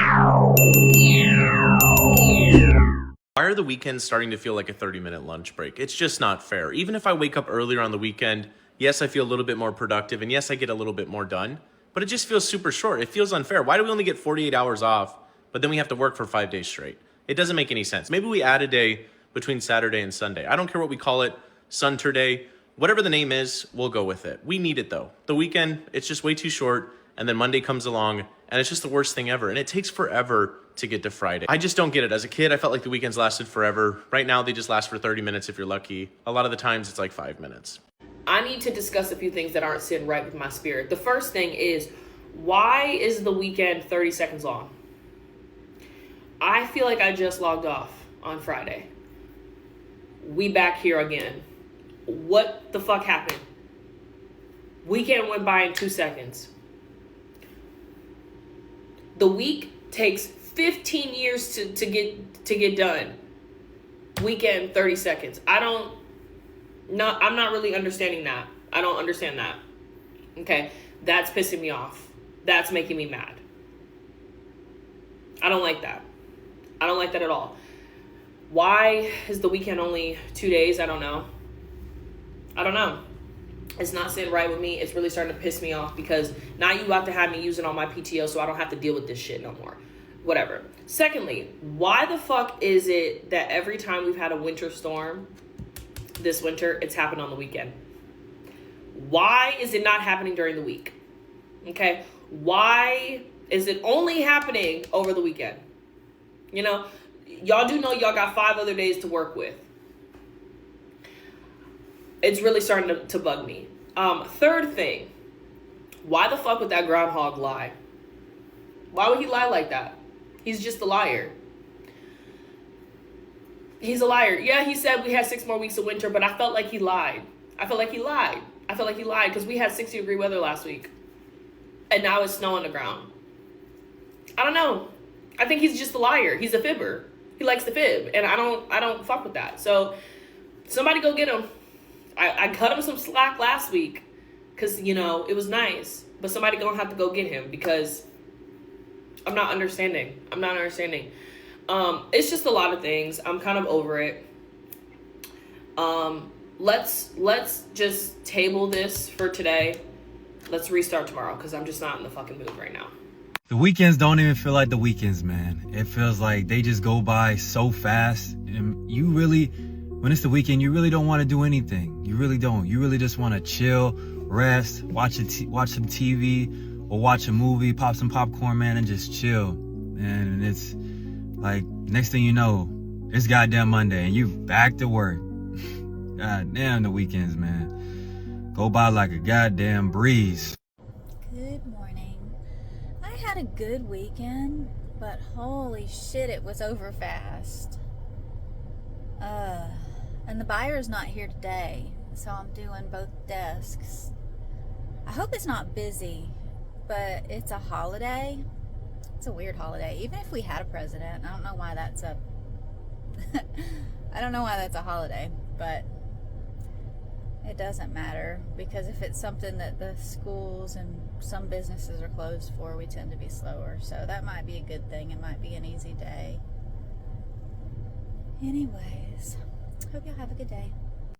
Why are the weekends starting to feel like a 30-minute lunch break? It's just not fair. Even if I wake up earlier on the weekend, yes, I feel a little bit more productive, and yes, I get a little bit more done, but it just feels super short. It feels unfair. Why do we only get 48 hours off, but then we have to work for 5 days straight? It doesn't make any sense. Maybe we add a day between Saturday and Sunday. I don't care what we call it, Sunterday, whatever the name is, we'll go with it. We need it though. The weekend, it's just way too short, and then Monday comes along, and it's just the worst thing ever, and it takes forever to get to Friday. I just don't get it. As a kid, I felt like the weekends lasted forever. Right now, they just last for 30 minutes if you're lucky. A lot of the times, it's like 5 minutes. I need to discuss a few things that aren't sitting right with my spirit. The first thing is, why is the weekend 30 seconds long? I feel like I just logged off on Friday. We back here again. What the fuck happened? Weekend went by in 2 seconds. The week takes 15 years to get done. Weekend 30 seconds. I'm not really understanding that. I don't understand that. Okay, that's pissing me off. That's making me mad. I don't like that. I don't like that at all. Why is the weekend only 2 days? I don't know. It's not sitting right with me. It's really starting to piss me off because now you have to have me using all my PTO so I don't have to deal with this shit no more. Whatever. Secondly, why the fuck is it that every time we've had a winter storm this winter, it's happened on the weekend? Why is it not happening during the week? Okay? Why is it only happening over the weekend? You know, y'all do know y'all got 5 other days to work with. It's really starting to bug me. Third thing, why the fuck would that groundhog lie? Why would he lie like that? He's just a liar. He's a liar. Yeah, he said we had 6 more weeks of winter, but I felt like he lied. I felt like he lied because we had 60-degree weather last week. And now it's snow on the ground. I don't know. I think he's just a liar. He's a fibber. He likes to fib. And I don't fuck with that. So somebody go get him. I cut him some slack last week because, you know, it was nice. But somebody gonna have to go get him because I'm not understanding. It's just a lot of things. I'm kind of over it. Let's just table this for today. Let's restart tomorrow because I'm just not in the fucking mood right now. The weekends don't even feel like the weekends, man. It feels like they just go by so fast. And you really, when it's the weekend, you really don't want to do anything. You really don't. You really just want to chill, rest, watch some TV, or watch a movie, pop some popcorn, man, and just chill. And it's like, next thing you know, it's goddamn Monday, and you back to work. God damn, the weekends, man. Go by like a goddamn breeze. Good morning. I had a good weekend, but holy shit, it was over fast. And the buyer's not here today, so I'm doing both desks. I hope it's not busy, but it's a holiday. It's a weird holiday. Even if we had a president, I don't know why that's a I don't know why that's a holiday, but it doesn't matter because if it's something that the schools and some businesses are closed for, we tend to be slower. So that might be a good thing. It might be an easy day. Anyways, hope y'all have a good day.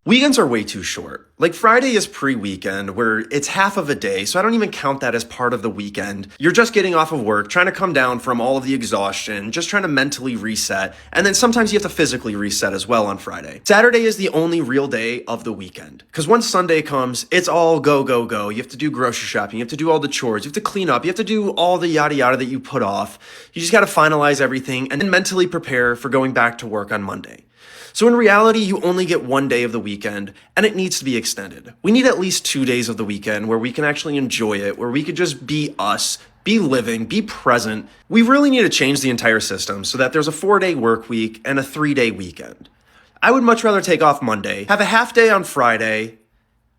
Weekends are way too short. Like Friday is pre-weekend where it's half of a day, so I don't even count that as part of the weekend. You're just getting off of work, trying to come down from all of the exhaustion, just trying to mentally reset, and then sometimes you have to physically reset as well on Friday. Saturday is the only real day of the weekend. Because once Sunday comes, it's all go, go, go. You have to do grocery shopping, you have to do all the chores, you have to clean up, you have to do all the yada yada that you put off. You just gotta finalize everything and then mentally prepare for going back to work on Monday. So in reality, you only get 1 day of the weekend, and it needs to be extended. We need at least 2 days of the weekend where we can actually enjoy it, where we could just be us, be living, be present. We really need to change the entire system so that there's a 4-day work week and a 3-day weekend. I would much rather take off Monday, have a half day on Friday,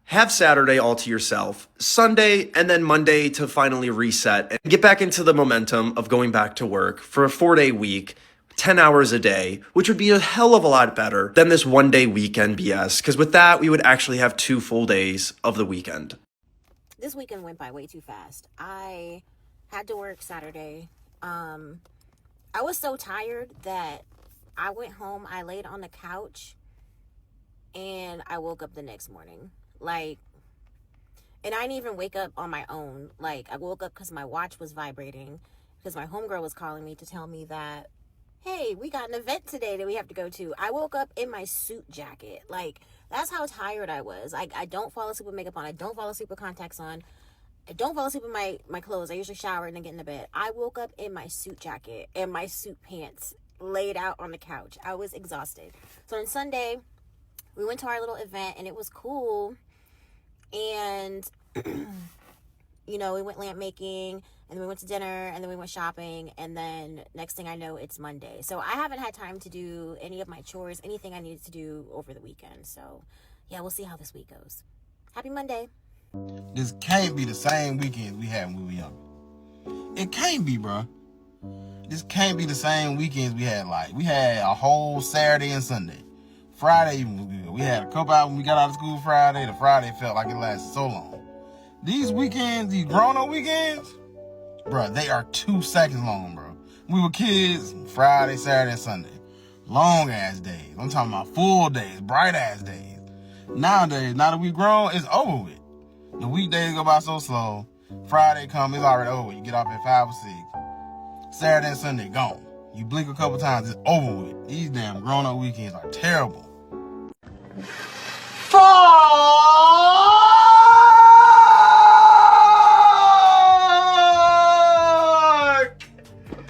have Saturday all to yourself, Sunday, and then Monday to finally reset and get back into the momentum of going back to work for a 4-day week, 10 hours a day, which would be a hell of a lot better than this 1-day weekend BS, because with that, we would actually have 2 full days of the weekend. This weekend went by way too fast. I had to work Saturday. I was so tired that I went home, I laid on the couch, and I woke up the next morning. Like, and I didn't even wake up on my own. Like, I woke up because my watch was vibrating, because my homegirl was calling me to tell me that, hey, we got an event today that we have to go to. I woke up in my suit jacket. Like, that's how tired I was. I don't fall asleep with makeup on. I don't fall asleep with contacts on. I don't fall asleep in my clothes. I usually shower and then get into bed. I woke up in my suit jacket and my suit pants laid out on the couch. I was exhausted. So on Sunday, we went to our little event and it was cool. And, you know, we went lamp making and then we went to dinner and then we went shopping. And then next thing I know, it's Monday. So I haven't had time to do any of my chores, anything I needed to do over the weekend. So yeah, we'll see how this week goes. Happy Monday. This can't be the same weekends we had when we were young. It can't be, bro. This can't be the same weekends we had. Like, we had a whole Saturday and Sunday. Friday even was good. We had a couple out when we got out of school Friday. The Friday felt like it lasted so long. These weekends, these grown-up weekends, bro, they are 2 seconds long, bro. We were kids, Friday, Saturday, and Sunday. Long-ass days. I'm talking about full days, bright-ass days. Nowadays, now that we grown, it's over with. The weekdays go by so slow. Friday come, it's already over. You get off at 5 or 6. Saturday and Sunday, gone. You blink a couple times, it's over with. These damn grown-up weekends are terrible. Fuck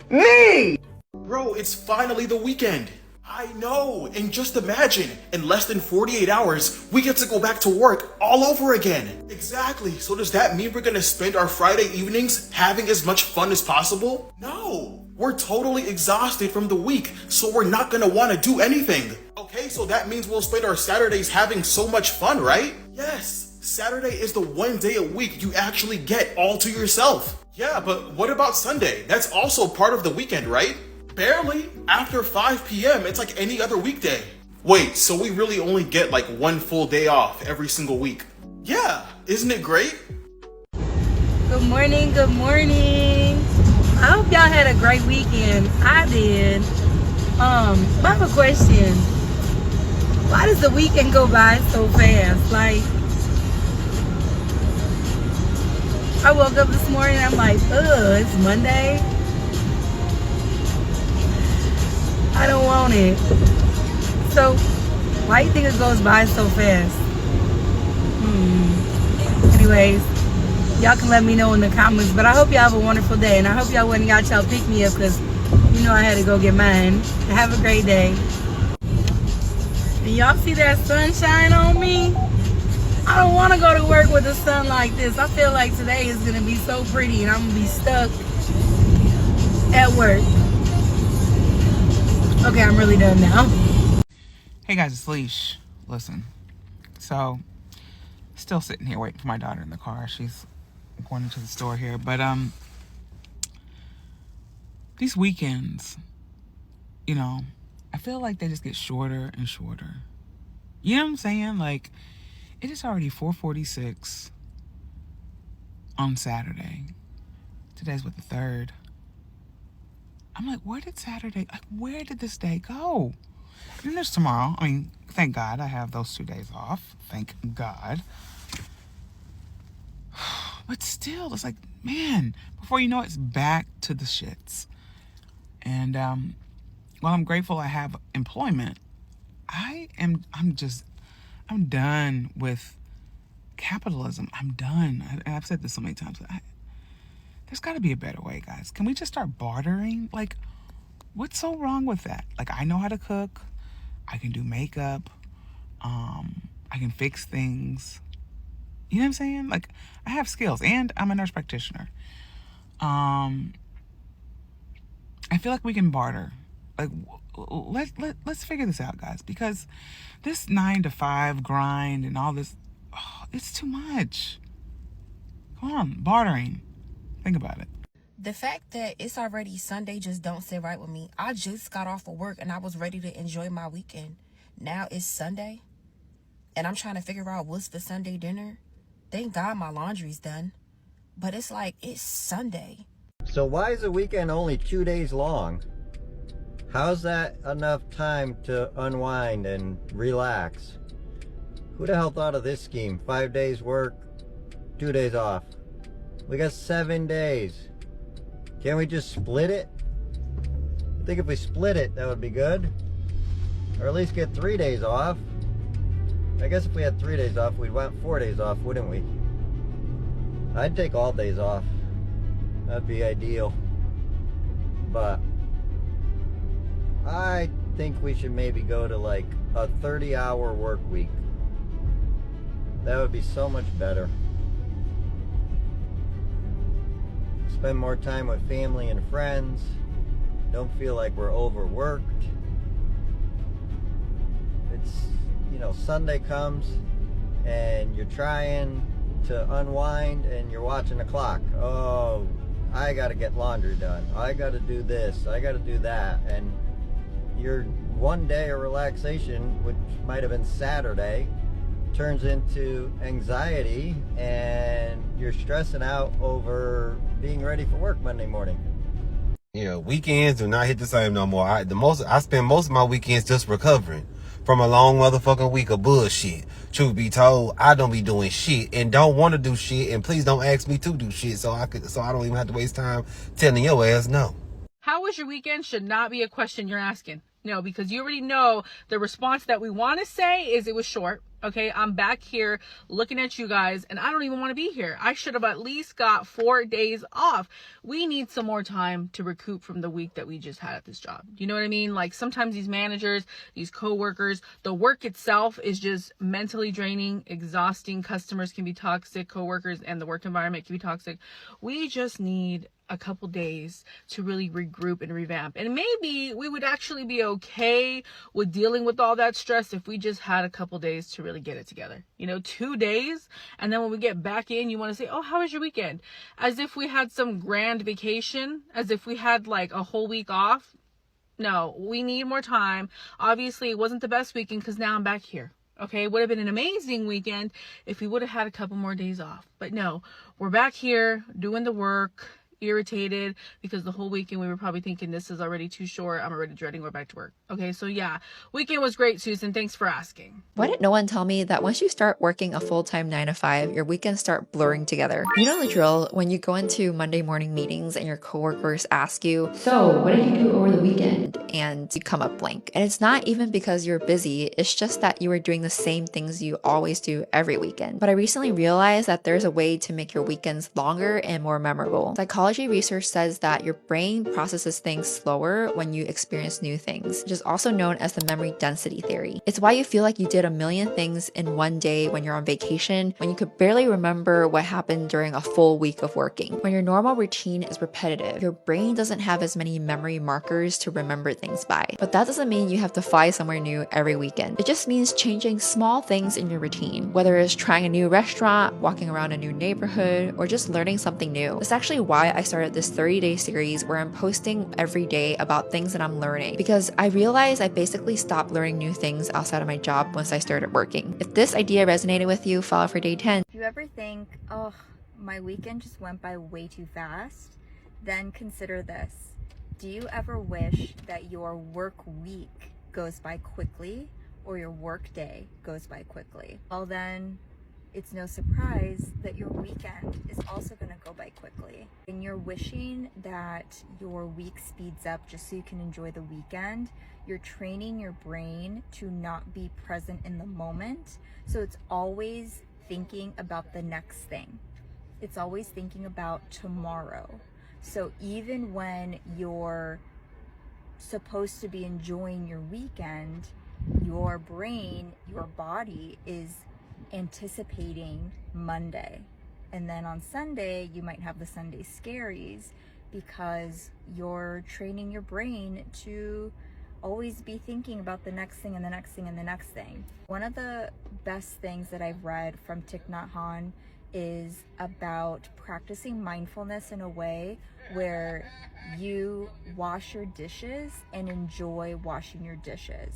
me! Bro, it's finally the weekend. I know, and just imagine, in less than 48 hours, we get to go back to work all over again. Exactly, so does that mean we're gonna spend our Friday evenings having as much fun as possible? No, we're totally exhausted from the week, so we're not gonna wanna do anything. Okay, so that means we'll spend our Saturdays having so much fun, right? Yes, Saturday is the one day a week you actually get all to yourself. Yeah, but what about Sunday? That's also part of the weekend, right? Barely. After 5 p.m., it's like any other weekday. Wait, so we really only get like one full day off every single week? Yeah, isn't it great? Good morning, good morning. I hope y'all had a great weekend. I did. I have a question. Why does the weekend go by so fast? Like, I woke up this morning, I'm like, ugh, it's Monday. I don't want it. So, why do you think it goes by so fast? Anyways, y'all can let me know in the comments. But I hope y'all have a wonderful day. And I hope y'all went and got y'all pick me up because you know I had to go get mine. Have a great day. And y'all see that sunshine on me? I don't want to go to work with the sun like this. I feel like today is going to be so pretty and I'm going to be stuck at work. Okay, I'm really done now. Hey guys, it's Leash. Listen, so still sitting here waiting for my daughter in the car. She's going into the store here, but these weekends, you know, I feel like they just get shorter and shorter. You know what I'm saying? Like, it is already 4:46 on Saturday. Today's what, the 3rd? I'm like, where did Saturday, like, where did this day go? And there's tomorrow. I mean, thank God I have those 2 days off. Thank God. But still, it's like, man, before you know it, it's back to the shits. And while I'm grateful I have employment, I'm done with capitalism. I'm done. I've said this so many times. There's got to be a better way, guys. Can we just start bartering? Like, what's so wrong with that? Like, I know how to cook. I can do makeup. I can fix things. You know what I'm saying? Like, I have skills, and I'm a nurse practitioner. I feel like we can barter. Like, let's figure this out, guys, because this 9-to-5 grind and all this, it's too much. Come on, bartering. Think about it. The fact that it's already Sunday just don't sit right with me. I just got off of work and I was ready to enjoy my weekend. Now it's Sunday and I'm trying to figure out what's for Sunday dinner. Thank God my laundry's done. But it's like, it's Sunday. So why is the weekend only 2 days long? How's that enough time to unwind and relax? Who the hell thought of this scheme? 5 days work, 2 days off. We got 7 days. Can't we just split it? I think if we split it, that would be good. Or at least get 3 days off. I guess if we had 3 days off, we'd want 4 days off, wouldn't we? I'd take all days off. That'd be ideal. But I think we should maybe go to like a 30-hour work week. That would be so much better. Spend more time with family and friends. Don't feel like we're overworked. It's, you know, Sunday comes and you're trying to unwind and you're watching the clock. Oh, I gotta get laundry done. I gotta do this. I gotta do that. And your 1 day of relaxation, which might have been Saturday, turns into anxiety and you're stressing out over being ready for work Monday morning. Yeah, weekends do not hit the same no more. I spend most of my weekends just recovering from a long motherfucking week of bullshit. Truth be told, I don't be doing shit and don't want to do shit, and please don't ask me to do shit so I don't even have to waste time telling your ass no. How was your weekend should not be a question you're asking. No, because you already know the response that we want to say is it was short. Okay, I'm back here looking at you guys and I don't even want to be here. I should have at least got 4 days off. We need some more time to recoup from the week that we just had at this job. You know what I mean? Like sometimes these managers, these coworkers, the work itself is just mentally draining, exhausting. Customers can be toxic, coworkers and the work environment can be toxic. We just need a couple days to really regroup and revamp. And maybe we would actually be okay with dealing with all that stress if we just had a couple days to really get it together. You know, 2 days. And then when we get back in, you want to say, oh, how was your weekend? As if we had some grand vacation, as if we had like a whole week off. No, we need more time. Obviously, it wasn't the best weekend because now I'm back here. Okay, it would have been an amazing weekend if we would have had a couple more days off. But no, we're back here doing the work, irritated because the whole weekend we were probably thinking this is already too short. I'm already dreading we're back to work. Okay, so yeah, weekend was great, Susan. Thanks for asking. Why didn't no one tell me that once you start working a full-time 9 to 5, your weekends start blurring together? You know the drill when you go into Monday morning meetings and your coworkers ask you, so what did you do over the weekend? And you come up blank. And it's not even because you're busy, it's just that you are doing the same things you always do every weekend. But I recently realized that there's a way to make your weekends longer and more memorable. Psychology research says that your brain processes things slower when you experience new things, which is also known as the memory density theory. It's why you feel like you did a million things in one day when you're on vacation, when you could barely remember what happened during a full week of working. When your normal routine is repetitive, your brain doesn't have as many memory markers to remember things by. But that doesn't mean you have to fly somewhere new every weekend. It just means changing small things in your routine, whether it's trying a new restaurant, walking around a new neighborhood, or just learning something new. It's actually why I started this 30-day series where I'm posting every day about things that I'm learning, because I realized I basically stopped learning new things outside of my job once I started working. If this idea resonated with you, follow for day 10. If you ever think, oh, my weekend just went by way too fast, then consider this. Do you ever wish that your work week goes by quickly or your work day goes by quickly? Well then, it's no surprise that your weekend is also going to go by quickly. And you're wishing that your week speeds up just so you can enjoy the weekend. You're training your brain to not be present in the moment. So it's always thinking about the next thing. It's always thinking about tomorrow. So even when you're supposed to be enjoying your weekend, your brain, your body is anticipating Monday. And then on Sunday, you might have the Sunday scaries because you're training your brain to always be thinking about the next thing and the next thing and the next thing. One of the best things that I've read from Thich Nhat Hanh is about practicing mindfulness in a way where you wash your dishes and enjoy washing your dishes.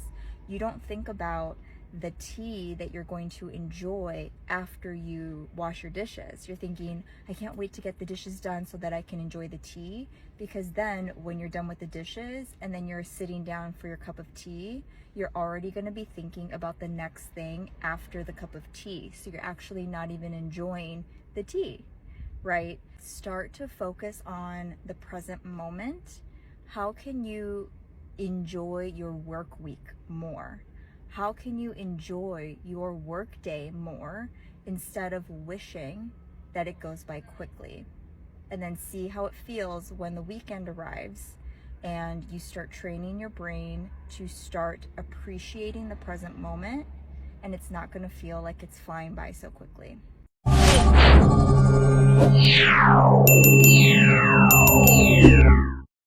You don't think about the tea that you're going to enjoy after you wash your dishes. You're thinking, I can't wait to get the dishes done so that I can enjoy the tea, because then when you're done with the dishes and then you're sitting down for your cup of tea, you're already going to be thinking about the next thing after the cup of tea. So you're actually not even enjoying the tea, right? Start to focus on the present moment. How can you enjoy your work week more? How can you enjoy your work day more instead of wishing that it goes by quickly? And then see how it feels when the weekend arrives and you start training your brain to start appreciating the present moment, and it's not going to feel like it's flying by so quickly.